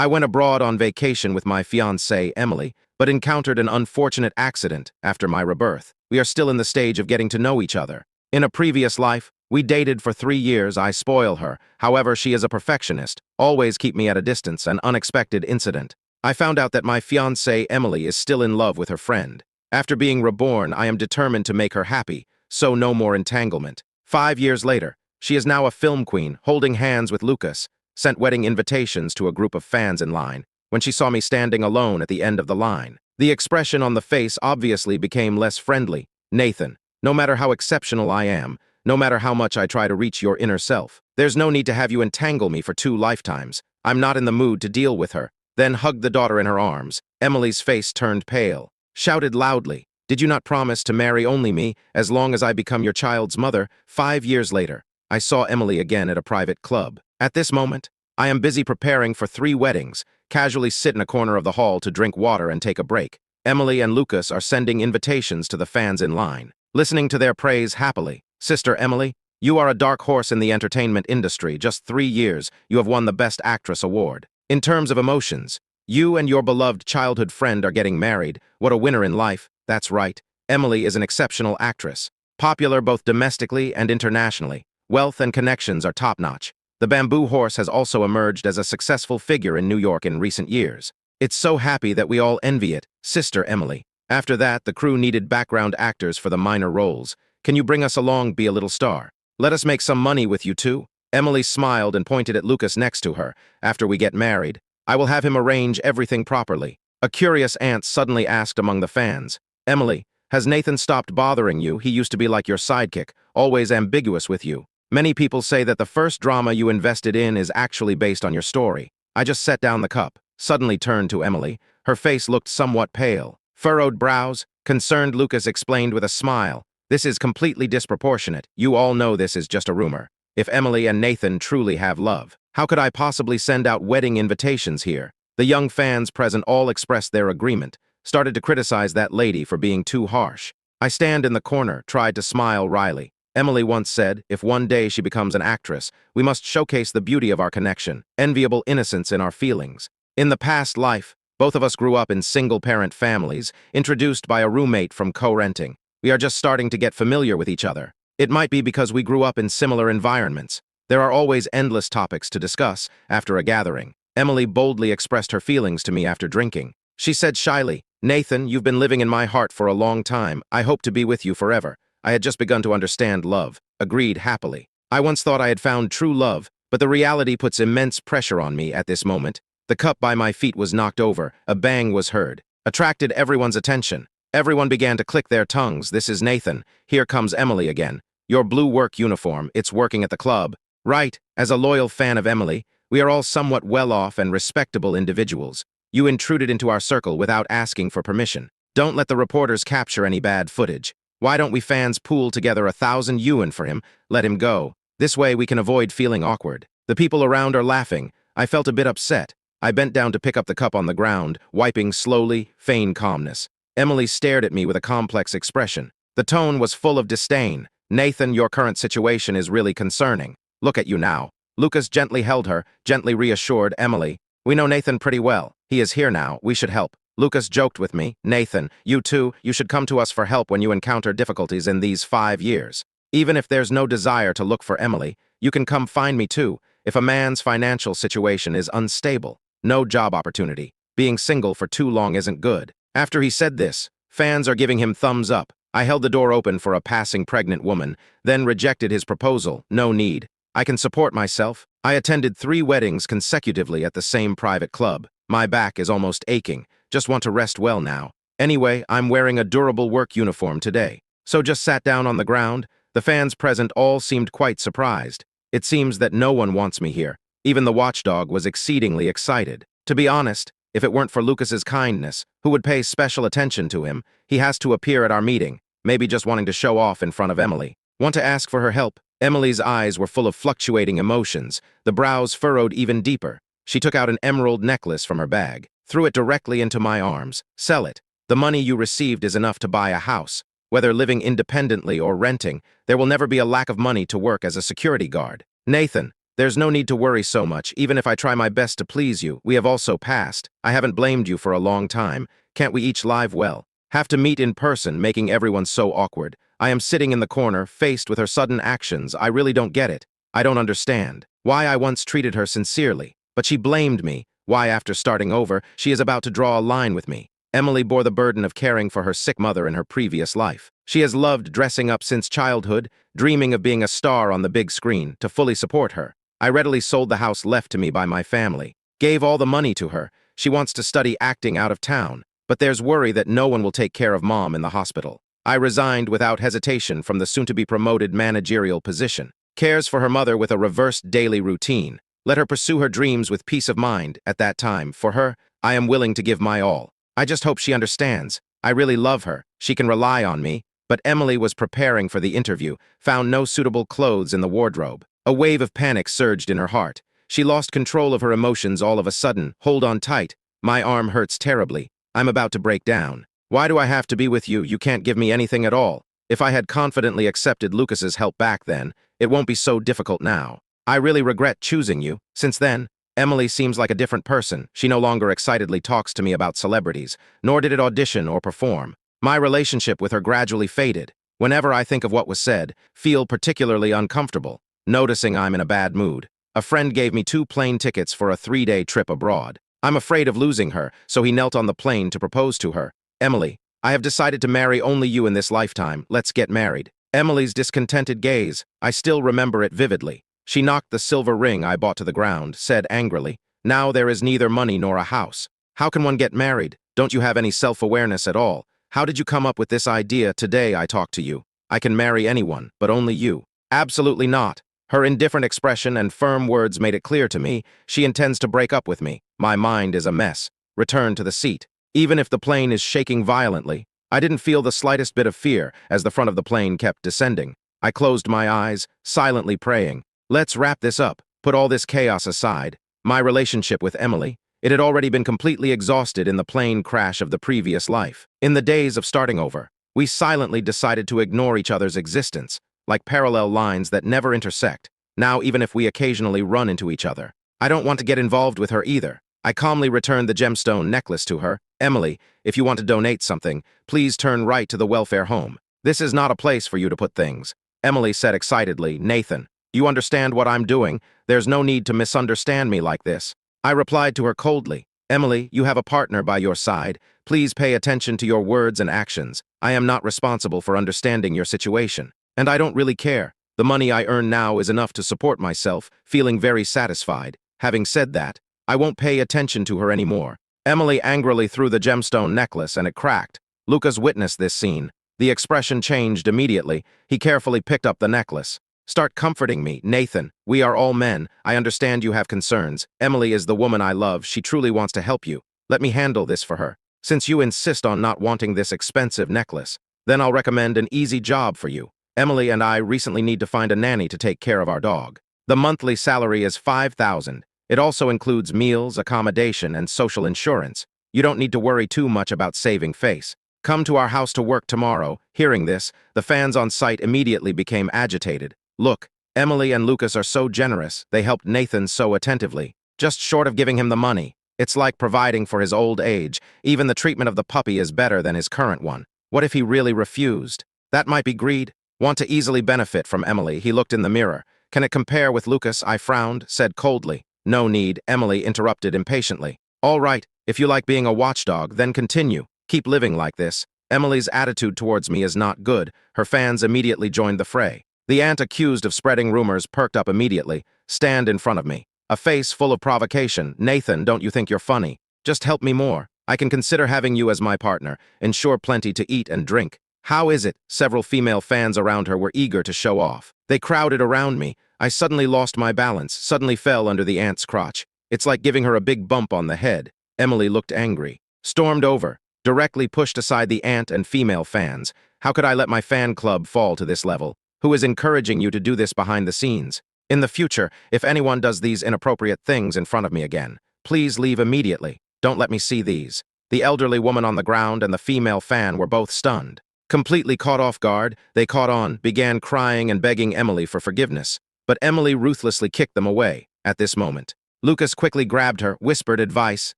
I went abroad on vacation with my fiancée, Emily, but encountered an unfortunate accident after my rebirth. We are still in the stage of getting to know each other. In a previous life, we dated for 3 years. I spoil her. However, she is a perfectionist, always keep me at a distance. An unexpected incident. I found out that my fiancée, Emily, is still in love with her friend. After being reborn, I am determined to make her happy, so no more entanglement. 5 years later, she is now a film queen, holding hands with Lucas, sent wedding invitations to a group of fans in line. When she saw me standing alone at the end of the line, the expression on the face obviously became less friendly. Nathan, no matter how exceptional I am, no matter how much I try to reach your inner self, there's no need to have you entangle me for 2 lifetimes. I'm not in the mood to deal with her. Then hugged the daughter in her arms. Emily's face turned pale. Shouted loudly, "Did you not promise to marry only me as long as I become your child's mother?" 5 years later, I saw Emily again at a private club. At this moment, I am busy preparing for 3 weddings, casually sit in a corner of the hall to drink water and take a break. Emily and Lucas are sending invitations to the fans in line, listening to their praise happily. Sister Emily, you are a dark horse in the entertainment industry. Just 3 years, you have won the Best Actress award. In terms of emotions, you and your beloved childhood friend are getting married. What a winner in life. That's right. Emily is an exceptional actress, popular both domestically and internationally. Wealth and connections are top-notch. The bamboo horse has also emerged as a successful figure in New York in recent years. It's so happy that we all envy it, Sister Emily. After that, the crew needed background actors for the minor roles. Can you bring us along, be a little star? Let us make some money with you too. Emily smiled and pointed at Lucas next to her. After we get married, I will have him arrange everything properly. A curious aunt suddenly asked among the fans, Emily, has Nathan stopped bothering you? He used to be like your sidekick, always ambiguous with you. Many people say that the first drama you invested in is actually based on your story. I just set down the cup, suddenly turned to Emily. Her face looked somewhat pale. Furrowed brows, concerned Lucas explained with a smile. This is completely disproportionate. You all know this is just a rumor. If Emily and Nathan truly have love, how could I possibly send out wedding invitations here? The young fans present all expressed their agreement, started to criticize that lady for being too harsh. I stand in the corner, tried to smile wryly. Emily once said, if one day she becomes an actress, we must showcase the beauty of our connection, enviable innocence in our feelings. In the past life, both of us grew up in single-parent families, introduced by a roommate from co-renting. We are just starting to get familiar with each other. It might be because we grew up in similar environments. There are always endless topics to discuss after a gathering. Emily boldly expressed her feelings to me after drinking. She said shyly, Nathan, you've been living in my heart for a long time. I hope to be with you forever. I had just begun to understand love. Agreed happily. I once thought I had found true love, but the reality puts immense pressure on me at this moment. The cup by my feet was knocked over. A bang was heard. Attracted everyone's attention. Everyone began to click their tongues. This is Nathan. Here comes Emily again. Your blue work uniform. It's working at the club. Right. As a loyal fan of Emily, we are all somewhat well-off and respectable individuals. You intruded into our circle without asking for permission. Don't let the reporters capture any bad footage. Why don't we fans pool together 1,000 yuan for him? Let him go. This way we can avoid feeling awkward. The people around are laughing. I felt a bit upset. I bent down to pick up the cup on the ground, wiping slowly, feign calmness. Emily stared at me with a complex expression. The tone was full of disdain. Nathan, your current situation is really concerning. Look at you now. Lucas gently held her, gently reassured Emily. We know Nathan pretty well. He is here now. We should help. Lucas joked with me. Nathan, you too, you should come to us for help when you encounter difficulties in these 5 years. Even if there's no desire to look for Emily, you can come find me too. If a man's financial situation is unstable, no job opportunity, being single for too long isn't good. After he said this, fans are giving him thumbs up. I held the door open for a passing pregnant woman, then rejected his proposal. No need. I can support myself. I attended 3 weddings consecutively at the same private club. My back is almost aching. Just want to rest well now. Anyway, I'm wearing a durable work uniform today. So just sat down on the ground. The fans present all seemed quite surprised. It seems that no one wants me here. Even the watchdog was exceedingly excited. To be honest, if it weren't for Lucas's kindness, who would pay special attention to him, he has to appear at our meeting, maybe just wanting to show off in front of Emily. Want to ask for her help? Emily's eyes were full of fluctuating emotions, the brows furrowed even deeper. She took out an emerald necklace from her bag, threw it directly into my arms. Sell it. The money you received is enough to buy a house. Whether living independently or renting, there will never be a lack of money to work as a security guard. Nathan, There's no need to worry so much, even if I try my best to please you. We have also passed. I haven't blamed you for a long time. Can't we each live well? Have to meet in person, making everyone so awkward. I am sitting in the corner, faced with her sudden actions. I really don't get it. I don't understand. Why I once treated her sincerely, but she blamed me. Why after starting over, she is about to draw a line with me. Emily bore the burden of caring for her sick mother in her previous life. She has loved dressing up since childhood, dreaming of being a star on the big screen. To fully support her, I readily sold the house left to me by my family, gave all the money to her. She wants to study acting out of town, but there's worry that no one will take care of Mom in the hospital. I resigned without hesitation from the soon-to-be-promoted managerial position. Cares for her mother with a reversed daily routine. Let her pursue her dreams with peace of mind. At that time, for her, I am willing to give my all. I just hope she understands. I really love her. She can rely on me. But Emily was preparing for the interview, found no suitable clothes in the wardrobe. A wave of panic surged in her heart. She lost control of her emotions all of a sudden. Hold on tight. My arm hurts terribly. I'm about to break down. Why do I have to be with you? You can't give me anything at all. If I had confidently accepted Lucas's help back then, it won't be so difficult now. I really regret choosing you. Since then, Emily seems like a different person. She no longer excitedly talks to me about celebrities, nor did it audition or perform. My relationship with her gradually faded. Whenever I think of what was said, feel particularly uncomfortable, noticing I'm in a bad mood. A friend gave me 2 plane tickets for a 3-day trip abroad. I'm afraid of losing her, so he knelt on the plane to propose to her. Emily, I have decided to marry only you in this lifetime. Let's get married. Emily's discontented gaze, I still remember it vividly. She knocked the silver ring I bought to the ground, said angrily, "Now there is neither money nor a house. How can one get married? Don't you have any self-awareness at all? How did you come up with this idea? Today I talk to you. I can marry anyone, but only you." Absolutely not. Her indifferent expression and firm words made it clear to me she intends to break up with me. My mind is a mess. Return to the seat. Even if the plane is shaking violently, I didn't feel the slightest bit of fear as the front of the plane kept descending. I closed my eyes, silently praying. Let's wrap this up. Put all this chaos aside. My relationship with Emily, it had already been completely exhausted in the plane crash of the previous life. In the days of starting over, we silently decided to ignore each other's existence, like parallel lines that never intersect. Now, even if we occasionally run into each other, I don't want to get involved with her either. I calmly returned the gemstone necklace to her. Emily, if you want to donate something, please turn right to the welfare home. This is not a place for you to put things. Emily said excitedly, "Nathan, you understand what I'm doing. There's no need to misunderstand me like this." I replied to her coldly, "Emily, you have a partner by your side. Please pay attention to your words and actions. I am not responsible for understanding your situation. And I don't really care. The money I earn now is enough to support myself, feeling very satisfied. Having said that, I won't pay attention to her anymore." Emily angrily threw the gemstone necklace and it cracked. Lucas witnessed this scene. The expression changed immediately. He carefully picked up the necklace. "Start comforting me, Nathan. We are all men. I understand you have concerns. Emily is the woman I love. She truly wants to help you. Let me handle this for her. Since you insist on not wanting this expensive necklace, then I'll recommend an easy job for you. Emily and I recently need to find a nanny to take care of our dog. The monthly salary is $5,000. It also includes meals, accommodation, and social insurance. You don't need to worry too much about saving face. Come to our house to work tomorrow." Hearing this, the fans on site immediately became agitated. Look, Emily and Lucas are so generous. They helped Nathan so attentively. Just short of giving him the money. It's like providing for his old age. Even the treatment of the puppy is better than his current one. What if he really refused? That might be greed. Want to easily benefit from Emily. He looked in the mirror. Can it compare with Lucas? I frowned, said coldly. "No need," Emily interrupted impatiently. "All right, if you like being a watchdog, then continue. Keep living like this." Emily's attitude towards me is not good. Her fans immediately joined the fray. The aunt accused of spreading rumors perked up immediately. Stand in front of me. A face full of provocation. "Nathan, don't you think you're funny? Just help me more. I can consider having you as my partner. Ensure plenty to eat and drink." "How is it?" Several female fans around her were eager to show off. They crowded around me. I suddenly lost my balance, suddenly fell under the aunt's crotch. It's like giving her a big bump on the head. Emily looked angry. Stormed over. Directly pushed aside the aunt and female fans. How could I let my fan club fall to this level? Who is encouraging you to do this behind the scenes? In the future, if anyone does these inappropriate things in front of me again, please leave immediately. Don't let me see these. The elderly woman on the ground and the female fan were both stunned. Completely caught off guard, they caught on, began crying and begging Emily for forgiveness. but Emily ruthlessly kicked them away. At this moment, Lucas quickly grabbed her, whispered advice,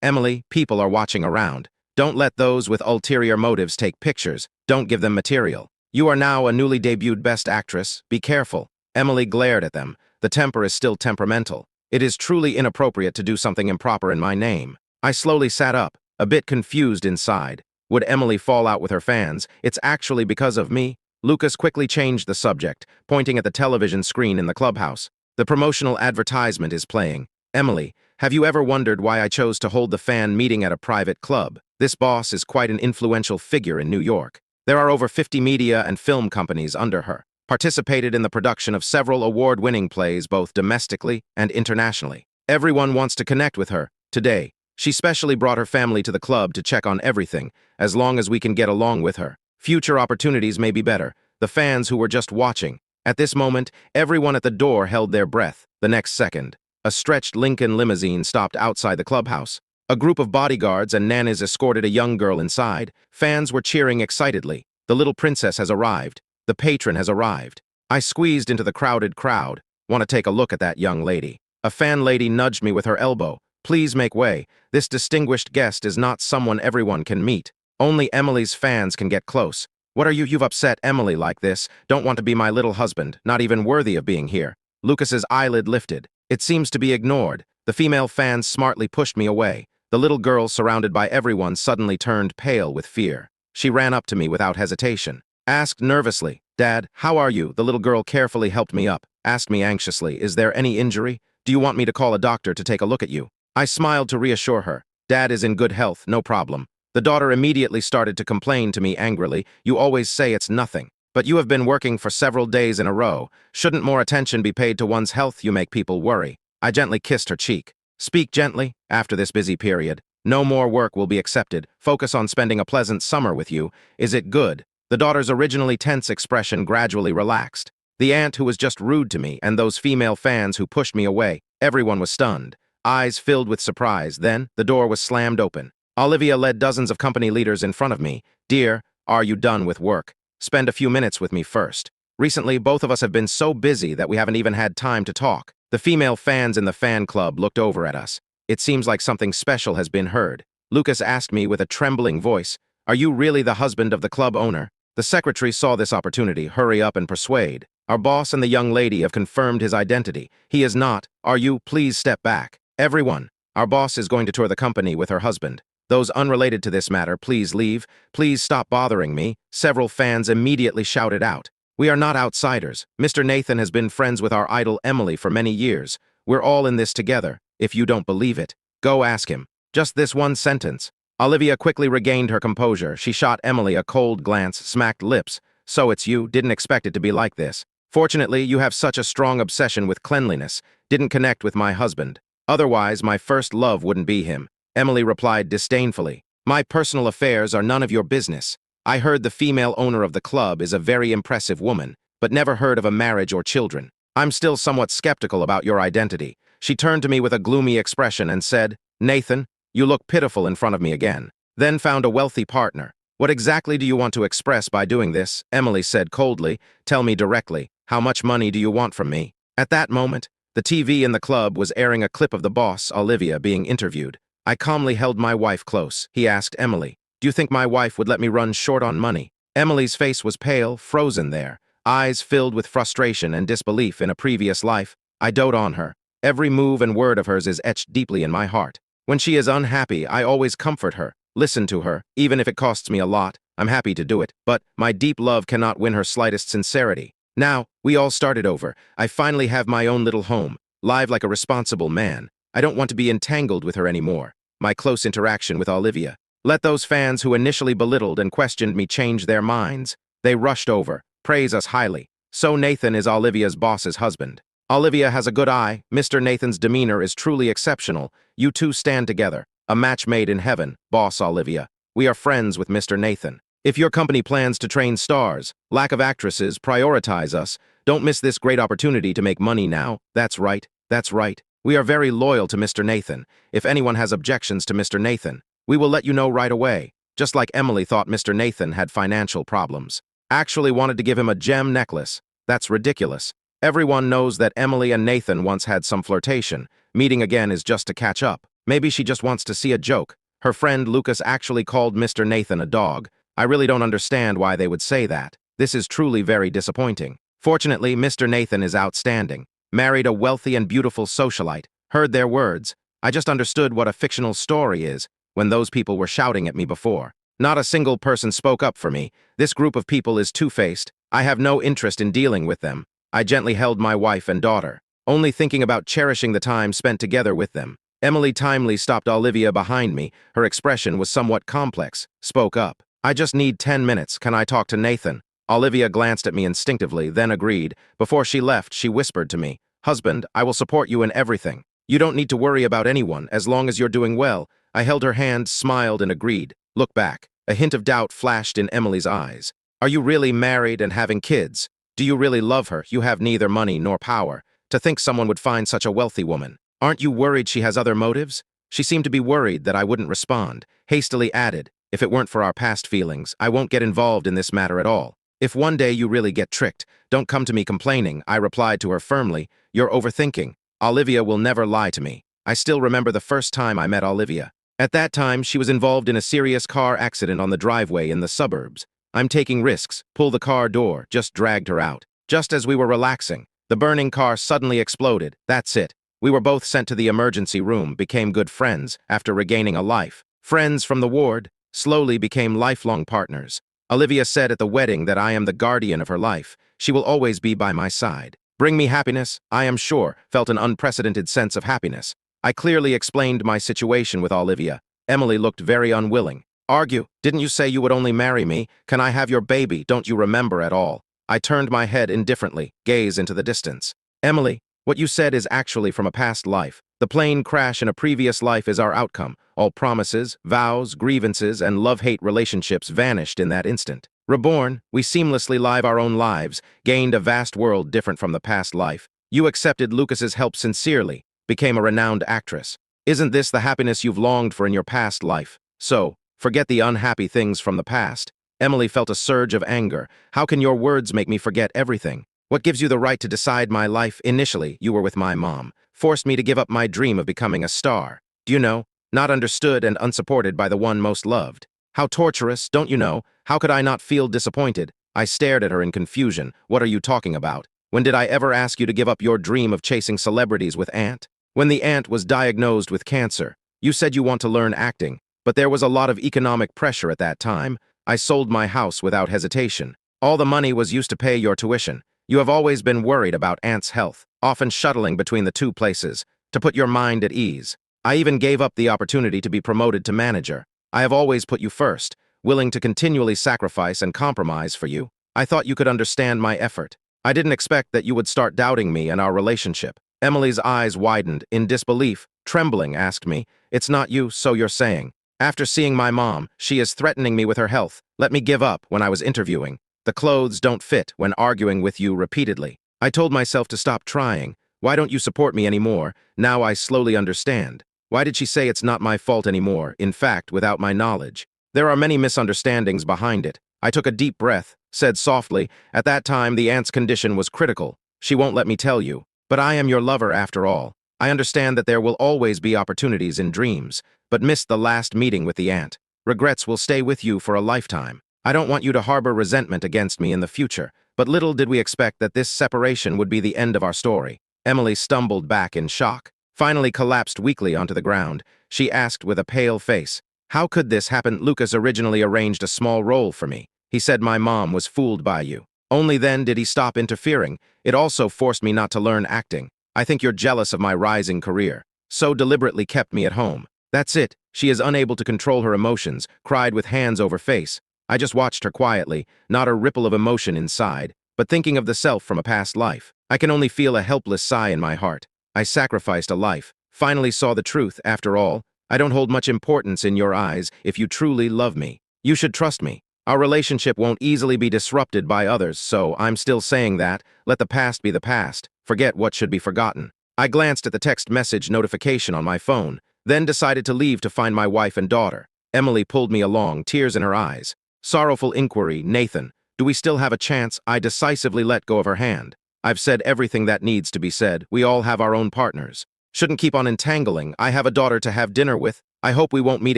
"Emily, people are watching around. Don't let those with ulterior motives take pictures. Don't give them material. You are now a newly debuted Best Actress. Be careful." Emily glared at them. The temper is still temperamental. "It is truly inappropriate to do something improper in my name." I slowly sat up, a bit confused inside. Would Emily fall out with her fans? It's actually because of me. Lucas quickly changed the subject, pointing at the television screen in the clubhouse. The promotional advertisement is playing. "Emily, have you ever wondered why I chose to hold the fan meeting at a private club? This boss is quite an influential figure in New York. There are over 50 media and film companies under her. Participated in the production of several award-winning plays both domestically and internationally. Everyone wants to connect with her. Today, she specially brought her family to the club to check on everything, as long as we can get along with her. Future opportunities may be better." The fans who were just watching. At this moment, everyone at the door held their breath. The next second, a stretched Lincoln limousine stopped outside the clubhouse. A group of bodyguards and nannies escorted a young girl inside. Fans were cheering excitedly. "The little princess has arrived. The patron has arrived." I squeezed into the crowded crowd. "Want to take a look at that young lady?" A fan lady nudged me with her elbow. "Please make way. This distinguished guest is not someone everyone can meet. Only Emily's fans can get close." "What are you? You've upset Emily like this. Don't want to be my little husband. Not even worthy of being here." Lucas's eyelid lifted. It seems to be ignored. The female fans smartly pushed me away. The little girl, surrounded by everyone, suddenly turned pale with fear. She ran up to me without hesitation. Asked nervously, "Dad, how are you?" The little girl carefully helped me up. Asked me anxiously, "Is there any injury? Do you want me to call a doctor to take a look at you?" I smiled to reassure her. "Dad is in good health, no problem." The daughter immediately started to complain to me angrily. "You always say it's nothing. But you have been working for several days in a row. Shouldn't more attention be paid to one's health? You make people worry." I gently kissed her cheek. "Speak gently. After this busy period, no more work will be accepted. Focus on spending a pleasant summer with you. Is it good?" The daughter's originally tense expression gradually relaxed. The aunt who was just rude to me and those female fans who pushed me away, everyone was stunned. Eyes filled with surprise. Then, the door was slammed open. Olivia led dozens of company leaders in front of me. "Dear, are you done with work? Spend a few minutes with me first. Recently, both of us have been so busy that we haven't even had time to talk." The female fans in the fan club looked over at us. It seems like something special has been heard. Lucas asked me with a trembling voice, "Are you really the husband of the club owner?" The secretary saw this opportunity. "Hurry up and persuade. Our boss and the young lady have confirmed his identity. He is not. Are you? Please step back. Everyone, our boss is going to tour the company with her husband. Those unrelated to this matter, please leave. Please stop bothering me." Several fans immediately shouted out. "We are not outsiders. Mr. Nathan has been friends with our idol Emily for many years. We're all in this together. If you don't believe it, go ask him." Just this one sentence. Olivia quickly regained her composure. She shot Emily a cold glance, smacked lips. "So it's you? Didn't expect it to be like this. Fortunately, you have such a strong obsession with cleanliness. Didn't connect with my husband. Otherwise, my first love wouldn't be him." Emily replied disdainfully. "My personal affairs are none of your business. I heard the female owner of the club is a very impressive woman, but never heard of a marriage or children. I'm still somewhat skeptical about your identity." She turned to me with a gloomy expression and said, "Nathan, you look pitiful in front of me again. Then found a wealthy partner. What exactly do you want to express by doing this?" Emily said coldly. "Tell me directly. How much money do you want from me?" At that moment, the TV in the club was airing a clip of the boss, Olivia, being interviewed. I calmly held my wife close. He asked Emily, "Do you think my wife would let me run short on money?" Emily's face was pale, frozen there, eyes filled with frustration and disbelief. In a previous life, I dote on her. Every move and word of hers is etched deeply in my heart. When she is unhappy, I always comfort her, listen to her, even if it costs me a lot. I'm happy to do it, but my deep love cannot win her slightest sincerity. Now, we all started over. I finally have my own little home, live like a responsible man. I don't want to be entangled with her anymore. My close interaction with Olivia. Let those fans who initially belittled and questioned me change their minds. They rushed over, praise us highly. So Nathan is Olivia's boss's husband. Olivia has a good eye. Mr. Nathan's demeanor is truly exceptional. You two stand together. A match made in heaven, boss Olivia. We are friends with Mr. Nathan. If your company plans to train stars, lack of actresses, prioritize us. Don't miss this great opportunity to make money now. That's right. That's right. We are very loyal to Mr. Nathan. If anyone has objections to Mr. Nathan, we will let you know right away. Just like Emily thought Mr. Nathan had financial problems. Actually wanted to give him a gem necklace. That's ridiculous. Everyone knows that Emily and Nathan once had some flirtation. Meeting again is just to catch up. Maybe she just wants to see a joke. Her friend Lucas actually called Mr. Nathan a dog. I really don't understand why they would say that. This is truly very disappointing. Fortunately, Mr. Nathan is outstanding. Married a wealthy and beautiful socialite. Heard their words. I just understood what a fictional story is when those people were shouting at me before. Not a single person spoke up for me. This group of people is two-faced. I have no interest in dealing with them. I gently held my wife and daughter, only thinking about cherishing the time spent together with them. Emily timely stopped Olivia behind me. Her expression was somewhat complex. Spoke up. I just need 10 minutes. Can I talk to Nathan? Olivia glanced at me instinctively, then agreed. Before she left, she whispered to me, "Husband, I will support you in everything. You don't need to worry about anyone, as long as you're doing well." I held her hand, smiled, and agreed. Look back. A hint of doubt flashed in Emily's eyes. Are you really married and having kids? Do you really love her? You have neither money nor power. To think someone would find such a wealthy woman. Aren't you worried she has other motives? She seemed to be worried that I wouldn't respond. Hastily added, if it weren't for our past feelings, I won't get involved in this matter at all. If one day you really get tricked, don't come to me complaining. I replied to her firmly, you're overthinking. Olivia will never lie to me. I still remember the first time I met Olivia. At that time, she was involved in a serious car accident on the driveway in the suburbs. I'm taking risks. Pull the car door. Just dragged her out. Just as we were relaxing, the burning car suddenly exploded. That's it. We were both sent to the emergency room, became good friends after regaining a life. Friends from the ward, slowly became lifelong partners. Olivia said at the wedding that I am the guardian of her life. She will always be by my side. Bring me happiness, I am sure, felt an unprecedented sense of happiness. I clearly explained my situation with Olivia. Emily looked very unwilling. Argue, didn't you say you would only marry me? Can I have your baby? Don't you remember at all? I turned my head indifferently, gaze into the distance. Emily, what you said is actually from a past life. The plane crash in a previous life is our outcome. All promises, vows, grievances, and love-hate relationships vanished in that instant. Reborn, we seamlessly live our own lives, gained a vast world different from the past life. You accepted Lucas's help sincerely, became a renowned actress. Isn't this the happiness you've longed for in your past life? So, forget the unhappy things from the past. Emily felt a surge of anger. How can your words make me forget everything? What gives you the right to decide my life? Initially, you were with my mom, forced me to give up my dream of becoming a star. Do you know? Not understood and unsupported by the one most loved. How torturous, don't you know? How could I not feel disappointed? I stared at her in confusion. What are you talking about? When did I ever ask you to give up your dream of chasing celebrities with Aunt? When the aunt was diagnosed with cancer, you said you want to learn acting, but there was a lot of economic pressure at that time. I sold my house without hesitation. All the money was used to pay your tuition. You have always been worried about Aunt's health, often shuttling between the two places, to put your mind at ease. I even gave up the opportunity to be promoted to manager. I have always put you first, willing to continually sacrifice and compromise for you. I thought you could understand my effort. I didn't expect that you would start doubting me and our relationship. Emily's eyes widened. In disbelief, trembling, asked me, "It's not you, so you're saying?" After seeing my mom, she is threatening me with her health. Let me give up when I was interviewing. The clothes don't fit when arguing with you repeatedly. I told myself to stop trying. Why don't you support me anymore? Now I slowly understand. Why did she say it's not my fault anymore, in fact, without my knowledge? There are many misunderstandings behind it. I took a deep breath, said softly, at that time the aunt's condition was critical. She won't let me tell you. But I am your lover after all. I understand that there will always be opportunities in dreams, but missed the last meeting with the aunt. Regrets will stay with you for a lifetime. I don't want you to harbor resentment against me in the future, but little did we expect that this separation would be the end of our story. Emily stumbled back in shock, finally collapsed weakly onto the ground. She asked with a pale face, "How could this happen? Lucas originally arranged a small role for me. He said my mom was fooled by you. Only then did he stop interfering. It also forced me not to learn acting. I think you're jealous of my rising career. So deliberately kept me at home. That's it. She is unable to control her emotions, cried with hands over face. I just watched her quietly, not a ripple of emotion inside, but thinking of the self from a past life. I can only feel a helpless sigh in my heart. I sacrificed a life, finally saw the truth. After all, I don't hold much importance in your eyes if you truly love me. You should trust me. Our relationship won't easily be disrupted by others, so I'm still saying that. Let the past be the past. Forget what should be forgotten. I glanced at the text message notification on my phone, then decided to leave to find my wife and daughter. Emily pulled me along, tears in her eyes. Sorrowful inquiry, Nathan, do we still have a chance? I decisively let go of her hand. I've said everything that needs to be said. We all have our own partners. Shouldn't keep on entangling. I have a daughter to have dinner with. I hope we won't meet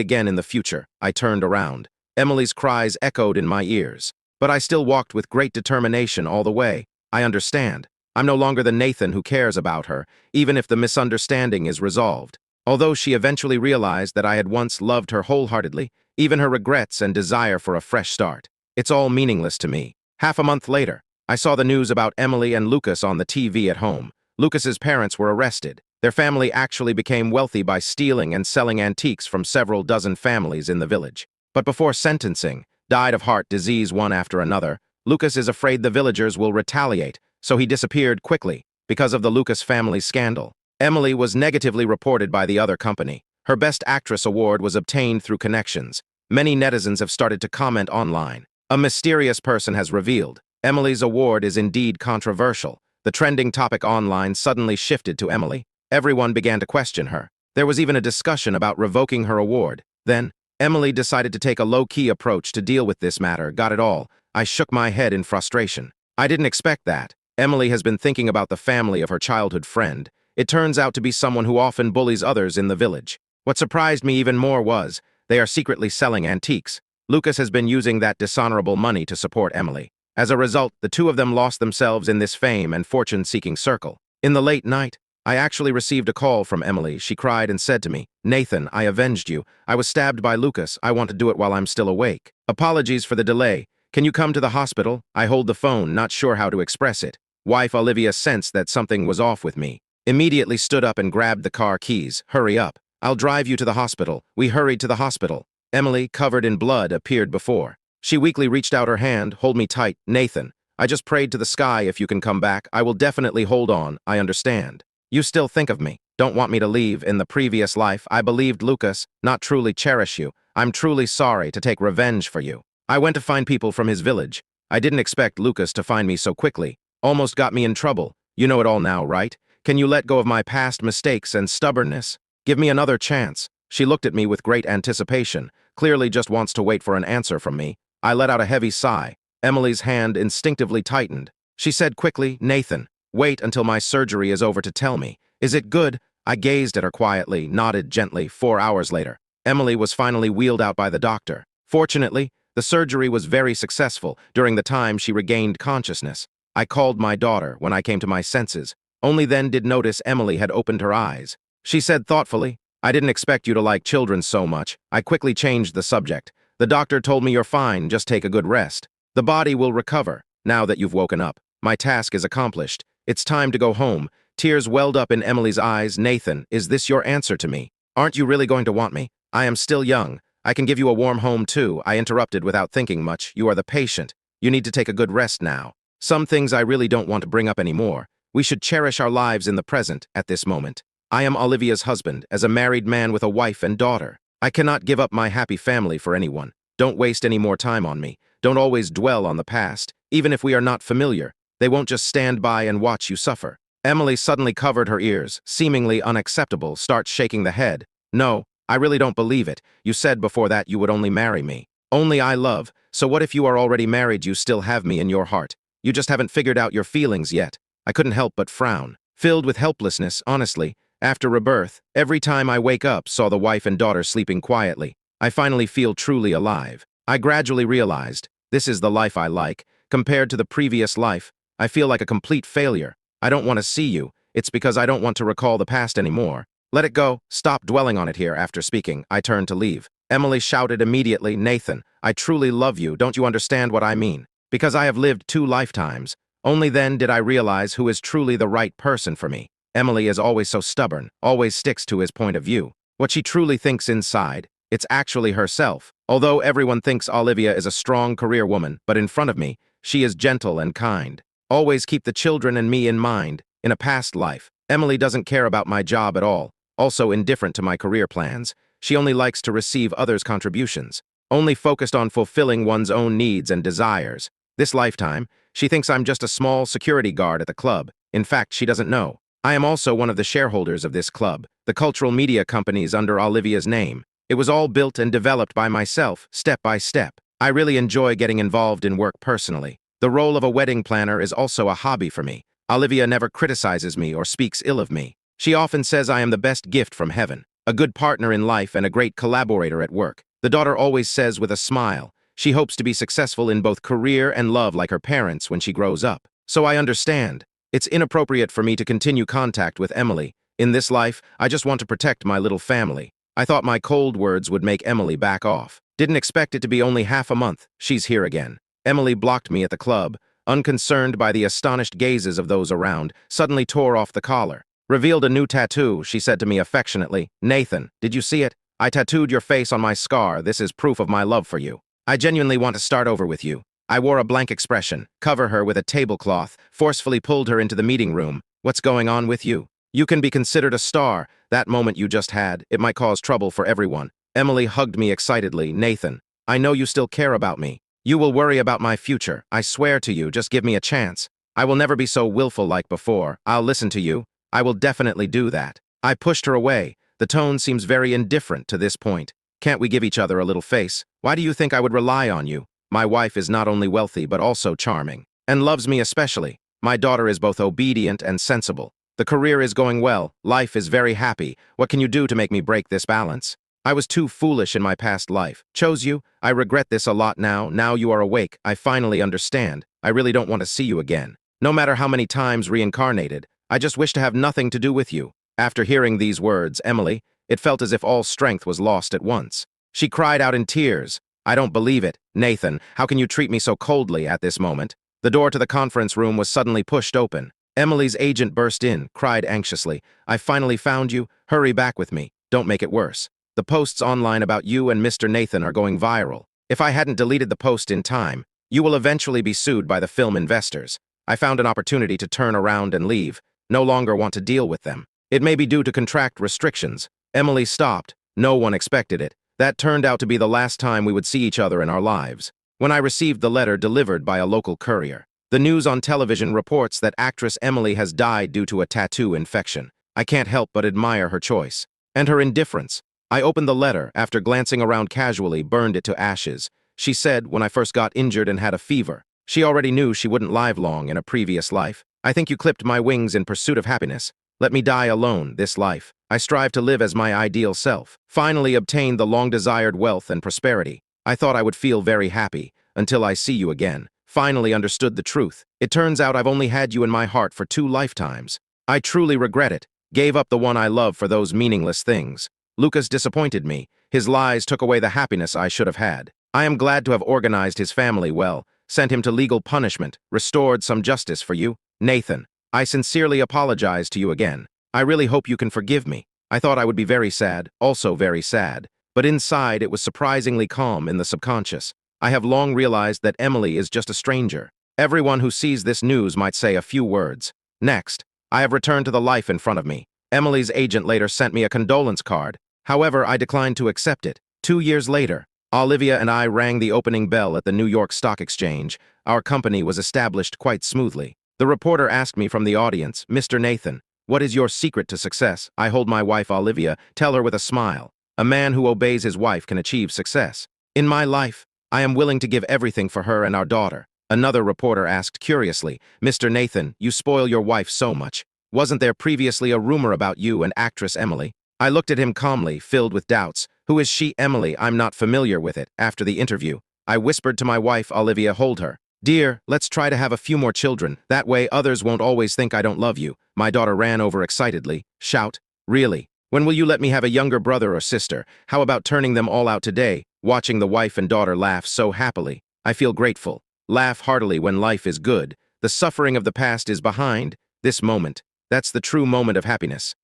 again in the future. I turned around. Emily's cries echoed in my ears. But I still walked with great determination all the way. I understand. I'm no longer the Nathan who cares about her, even if the misunderstanding is resolved. Although she eventually realized that I had once loved her wholeheartedly, even her regrets and desire for a fresh start. It's all meaningless to me. Half a month later, I saw the news about Emily and Lucas on the TV at home. Lucas's parents were arrested. Their family actually became wealthy by stealing and selling antiques from several dozen families in the village. But before sentencing, died of heart disease one after another. Lucas is afraid the villagers will retaliate, so he disappeared quickly because of the Lucas family scandal. Emily was negatively reported by the other company. Her Best Actress award was obtained through connections. Many netizens have started to comment online. A mysterious person has revealed. Emily's award is indeed controversial. The trending topic online suddenly shifted to Emily. Everyone began to question her. There was even a discussion about revoking her award. Then, Emily decided to take a low-key approach to deal with this matter. Got it all. I shook my head in frustration. I didn't expect that. Emily has been thinking about the family of her childhood friend. It turns out to be someone who often bullies others in the village. What surprised me even more was, they are secretly selling antiques. Lucas has been using that dishonorable money to support Emily. As a result, the two of them lost themselves in this fame and fortune-seeking circle. In the late night, I actually received a call from Emily. She cried and said to me, "Nathan, I avenged you. I was stabbed by Lucas. I want to do it while I'm still awake. Apologies for the delay. Can you come to the hospital?" I hold the phone, not sure how to express it. Wife Olivia sensed that something was off with me. Immediately stood up and grabbed the car keys. "Hurry up. I'll drive you to the hospital." We hurried to the hospital. Emily, covered in blood, appeared before. She weakly reached out her hand. "Hold me tight, Nathan. I just prayed to the sky if you can come back. I will definitely hold on. I understand. You still think of me. Don't want me to leave. In the previous life, I believed Lucas, not truly cherish you. I'm truly sorry to take revenge for you. I went to find people from his village. I didn't expect Lucas to find me so quickly. Almost got me in trouble. You know it all now, right? Can you let go of my past mistakes and stubbornness? Give me another chance." She looked at me with great anticipation, clearly just wants to wait for an answer from me. I let out a heavy sigh. Emily's hand instinctively tightened. She said quickly, "Nathan, wait until my surgery is over to tell me. Is it good?" I gazed at her quietly, nodded gently. 4 hours later, Emily was finally wheeled out by the doctor. Fortunately, the surgery was very successful. During the time she regained consciousness, I called my daughter when I came to my senses. Only then did notice Emily had opened her eyes. She said thoughtfully, "I didn't expect you to like children so much." I quickly changed the subject. "The doctor told me you're fine, just take a good rest. The body will recover, now that you've woken up. My task is accomplished. It's time to go home." Tears welled up in Emily's eyes. "Nathan, is this your answer to me? Aren't you really going to want me? I am still young. I can give you a warm home too." I interrupted without thinking much. "You are the patient. You need to take a good rest now. Some things I really don't want to bring up anymore. We should cherish our lives in the present, at this moment. I am Olivia's husband, as a married man with a wife and daughter. I cannot give up my happy family for anyone. Don't waste any more time on me. Don't always dwell on the past. Even if we are not familiar, they won't just stand by and watch you suffer." Emily suddenly covered her ears, seemingly unacceptable, starts shaking the head. "No, I really don't believe it. You said before that you would only marry me. Only I love. So what if you are already married? You still have me in your heart. You just haven't figured out your feelings yet." I couldn't help but frown. Filled with helplessness, honestly, after rebirth, every time I wake up saw the wife and daughter sleeping quietly, I finally feel truly alive. I gradually realized, this is the life I like. Compared to the previous life, I feel like a complete failure. I don't want to see you. It's because I don't want to recall the past anymore. Let it go. Stop dwelling on it here. After speaking, I turned to leave. Emily shouted immediately, "Nathan, I truly love you. Don't you understand what I mean? Because I have lived 2 lifetimes. Only then did I realize who is truly the right person for me." Emily is always so stubborn, always sticks to his point of view. What she truly thinks inside, it's actually herself. Although everyone thinks Olivia is a strong career woman, but in front of me, she is gentle and kind. Always keep the children and me in mind. In a past life, Emily doesn't care about my job at all. Also indifferent to my career plans. She only likes to receive others' contributions. Only focused on fulfilling one's own needs and desires. This lifetime, she thinks I'm just a small security guard at the club. In fact, she doesn't know. I am also one of the shareholders of this club, the cultural media companies under Olivia's name. It was all built and developed by myself, step by step. I really enjoy getting involved in work personally. The role of a wedding planner is also a hobby for me. Olivia never criticizes me or speaks ill of me. She often says I am the best gift from heaven, a good partner in life and a great collaborator at work. The daughter always says with a smile, she hopes to be successful in both career and love like her parents when she grows up. So I understand. It's inappropriate for me to continue contact with Emily. In this life, I just want to protect my little family. I thought my cold words would make Emily back off. Didn't expect it to be only half a month. She's here again. Emily blocked me at the club, unconcerned by the astonished gazes of those around, suddenly tore off the collar. Revealed a new tattoo, she said to me affectionately. Nathan, did you see it? I tattooed your face on my scar. This is proof of my love for you. I genuinely want to start over with you. I wore a blank expression, cover her with a tablecloth, forcefully pulled her into the meeting room. What's going on with you? You can be considered a star. That moment you just had, it might cause trouble for everyone. Emily hugged me excitedly. Nathan, I know you still care about me. You will worry about my future. I swear to you, just give me a chance. I will never be so willful like before. I'll listen to you. I will definitely do that. I pushed her away. The tone seems very indifferent to this point. Can't we give each other a little face? Why do you think I would rely on you? My wife is not only wealthy but also charming, and loves me especially. My daughter is both obedient and sensible. The career is going well. Life is very happy. What can you do to make me break this balance? I was too foolish in my past life. Chose you. I regret this a lot now. Now you are awake. I finally understand. I really don't want to see you again. No matter how many times reincarnated, I just wish to have nothing to do with you. After hearing these words, Emily, it felt as if all strength was lost at once. She cried out in tears. I don't believe it. Nathan, how can you treat me so coldly at this moment? The door to the conference room was suddenly pushed open. Emily's agent burst in, cried anxiously. I finally found you. Hurry back with me. Don't make it worse. The posts online about you and Mr. Nathan are going viral. If I hadn't deleted the post in time, you will eventually be sued by the film investors. I found an opportunity to turn around and leave. No longer want to deal with them. It may be due to contract restrictions. Emily stopped. No one expected it. That turned out to be the last time we would see each other in our lives. When I received the letter delivered by a local courier, the news on television reports that actress Emily has died due to a tattoo infection. I can't help but admire her choice. And her indifference. I opened the letter, after glancing around casually, burned it to ashes. She said, when I first got injured and had a fever, she already knew she wouldn't live long in a previous life. I think you clipped my wings in pursuit of happiness. Let me die alone, this life. I strive to live as my ideal self. Finally obtained the long-desired wealth and prosperity. I thought I would feel very happy, until I see you again. Finally understood the truth. It turns out I've only had you in my heart for 2 lifetimes. I truly regret it. Gave up the one I love for those meaningless things. Lucas disappointed me. His lies took away the happiness I should have had. I am glad to have organized his family well, sent him to legal punishment, restored some justice for you. Nathan, I sincerely apologize to you again. I really hope you can forgive me. I thought I would be very sad, also very sad. But inside it was surprisingly calm in the subconscious. I have long realized that Emily is just a stranger. Everyone who sees this news might say a few words. Next, I have returned to the life in front of me. Emily's agent later sent me a condolence card. However, I declined to accept it. 2 years later, Olivia and I rang the opening bell at the New York Stock Exchange. Our company was established quite smoothly. The reporter asked me from the audience, Mr. Nathan, what is your secret to success? I hold my wife Olivia, tell her with a smile. A man who obeys his wife can achieve success. In my life, I am willing to give everything for her and our daughter. Another reporter asked curiously, Mr. Nathan, you spoil your wife so much. Wasn't there previously a rumor about you and actress Emily? I looked at him calmly, filled with doubts. Who is she, Emily? I'm not familiar with it. After the interview, I whispered to my wife, Olivia, hold her. Dear, let's try to have a few more children. That way others won't always think I don't love you. My daughter ran over excitedly. Shout, really? When will you let me have a younger brother or sister? How about turning them all out today? Watching the wife and daughter laugh so happily. I feel grateful. Laugh heartily when life is good. The suffering of the past is behind. This moment. That's the true moment of happiness.